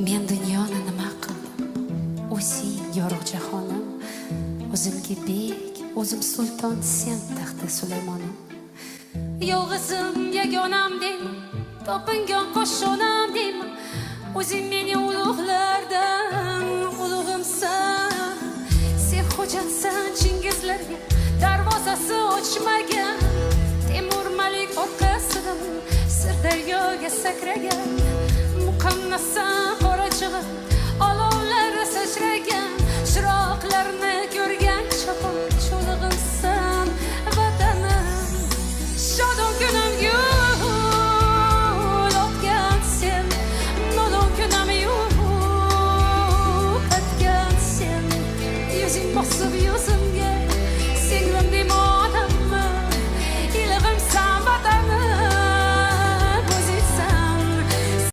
Men dunyoni nima qildim? O'zing yorug' jahonim, o'zimga bek, o'zim sulton, sen taxti Sulaymonim. Yolg'izim yagonam deyman, topingan qo'shonam deyman, o'zing meni ulug'lardan ulug'imsan. Sen hojatsan Chingizlarga, darvozasi ochmagan, Temur Malik orqasidan Sirdaryoga sakragan.